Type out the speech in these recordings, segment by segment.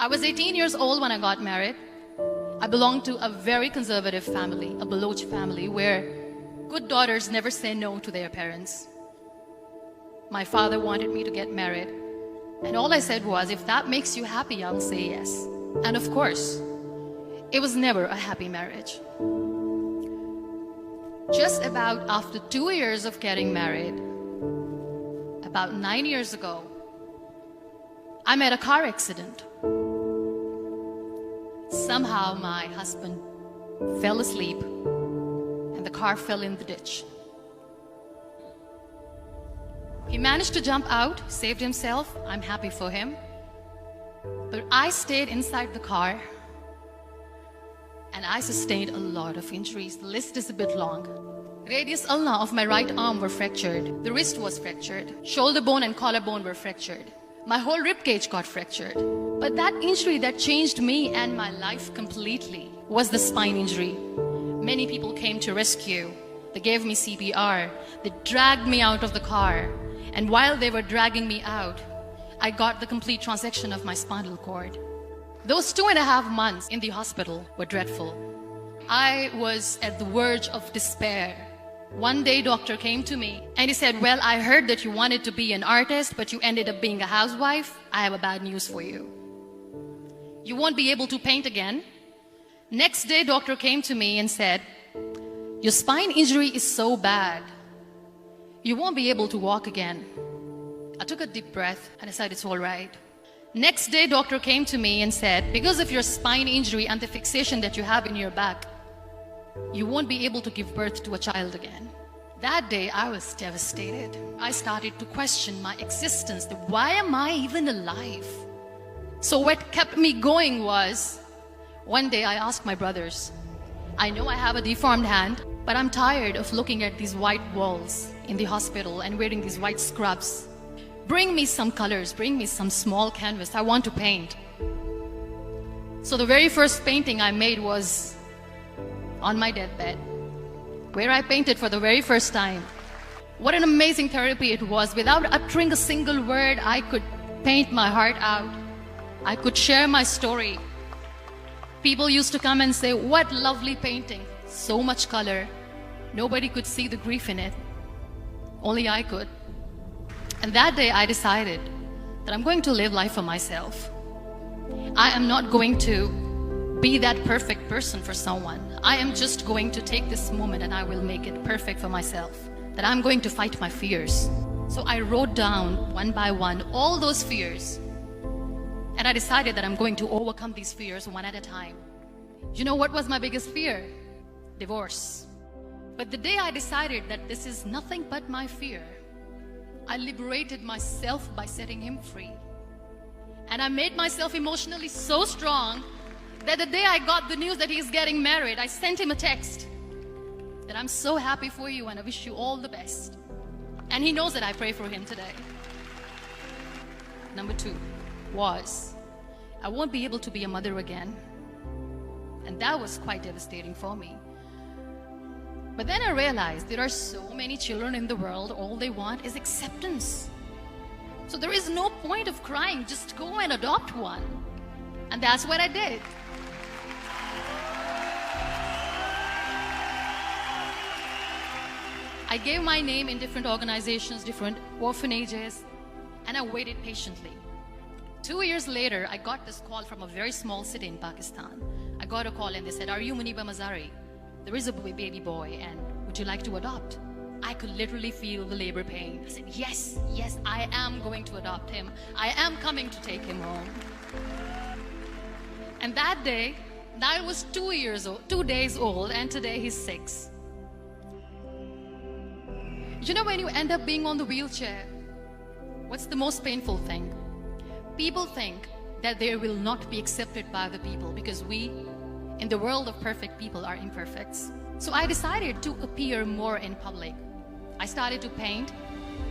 I was 18 years old when I got married. I belonged to a very conservative family, a Baloch family, where good daughters never say no to their parents. My father wanted me to get married, and all I said was, if that makes you happy, I'll say yes. And of course, it was never a happy marriage. Just about after 2 years of getting married, about 9 years ago, I met a car accident. Somehow my husband fell asleep and the car fell in the ditch. He managed to jump out, saved himself. I'm happy for him. But I stayed inside the car and I sustained a lot of injuries. The list is a bit long. Radius ulna of my right arm were fractured. The wrist was fractured. Shoulder bone and collarbone were fractured. My whole rib cage got fractured. But that injury that changed me and my life completely was the spine injury. Many people came to rescue. They gave me CPR. They dragged me out of the car. And while they were dragging me out, I got the complete transection of my spinal cord. Those 2.5 months in the hospital were dreadful. I was at the verge of despair. One day, doctor came to me and he said, well, I heard that you wanted to be an artist, but you ended up being a housewife. I have a bad news for you. You won't be able to paint again. Next day, doctor came to me and said, your spine injury is so bad, you won't be able to walk again. I took a deep breath and I said, it's all right. Next day, doctor came to me and said, because of your spine injury and the fixation that you have in your back, you won't be able to give birth to a child again. That day, I was devastated. I started to question my existence. Why am I even alive? So what kept me going was, one day I asked my brothers, I know I have a deformed hand, but I'm tired of looking at these white walls in the hospital and wearing these white scrubs. Bring me some colors, bring me some small canvas. I want to paint. So the very first painting I made was on my deathbed, where I painted for the very first time. What an amazing therapy it was. Without uttering a single word, I could paint my heart out. I could share my story. People used to come and say, what lovely painting, so much color. Nobody could see the grief in it. Only I could. And that day I decided that I'm going to live life for myself. I am not going to be that perfect person for someone. I am just going to take this moment and I will make it perfect for myself. That I'm going to fight my fears. So I wrote down one by one all those fears. And I decided that I'm going to overcome these fears one at a time. You know what was my biggest fear? Divorce. But the day I decided that this is nothing but my fear, I liberated myself by setting him free. And I made myself emotionally so strong that the day I got the news that he's getting married, I sent him a text that I'm so happy for you and I wish you all the best. And he knows that I pray for him today. Number 2 was, I won't be able to be a mother again. And that was quite devastating for me. But then I realized there are so many children in the world, all they want is acceptance. So there is no point of crying, just go and adopt one. And that's what I did. I gave my name in different organizations, different orphanages, and I waited patiently. 2 years later, I got this call from a very small city in Pakistan. I got a call and they said, are you Muniba Mazari? There is a baby boy and would you like to adopt? I could literally feel the labor pain. I said, yes, yes, I am going to adopt him. I am coming to take him home. And that day, I was 2 days old, and today he's 6. You know, when you end up being on the wheelchair, what's the most painful thing? People think that they will not be accepted by the people because we, in the world of perfect people, are imperfects. So I decided to appear more in public. I started to paint.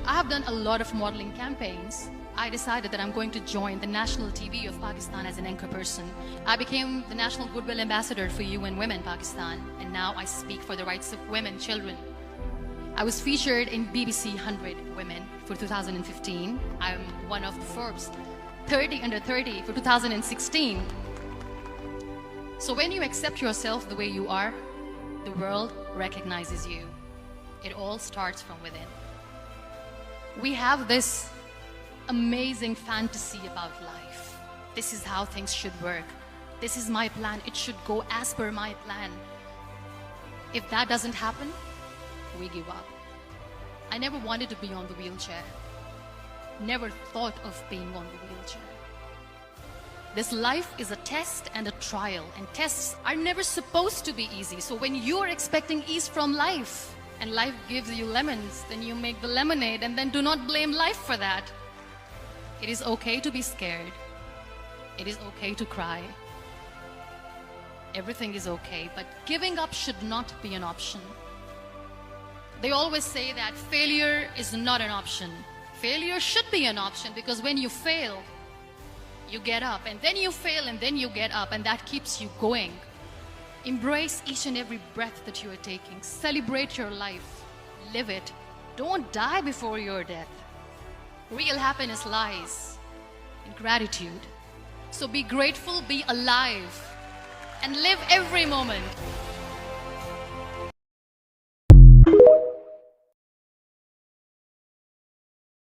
I have done a lot of modeling campaigns. I decided that I'm going to join the national TV of Pakistan as an anchor person. I became the National Goodwill Ambassador for UN Women Pakistan, and now I speak for the rights of women, children. I was featured in BBC 100 Women for 2015. I'm one of the Forbes 30 under 30 for 2016. So when you accept yourself the way you are, the world recognizes you. It all starts from within. We have this amazing fantasy about life. This is how things should work. This is my plan. It should go as per my plan. If that doesn't happen, we give up. I never wanted to be on the wheelchair. Never thought of being on the wheelchair. This life is a test and a trial, and tests are never supposed to be easy. So when you are expecting ease from life, and life gives you lemons, then you make the lemonade, and then do not blame life for that. It is okay to be scared. It is okay to cry. Everything is okay, but giving up should not be an option. They always say that failure is not an option. Failure should be an option, because when you fail, you get up, and then you fail, and then you get up, and that keeps you going. Embrace each and every breath that you are taking. Celebrate your life. Live it. Don't die before your death. Real happiness lies in gratitude. So be grateful, be alive, and live every moment.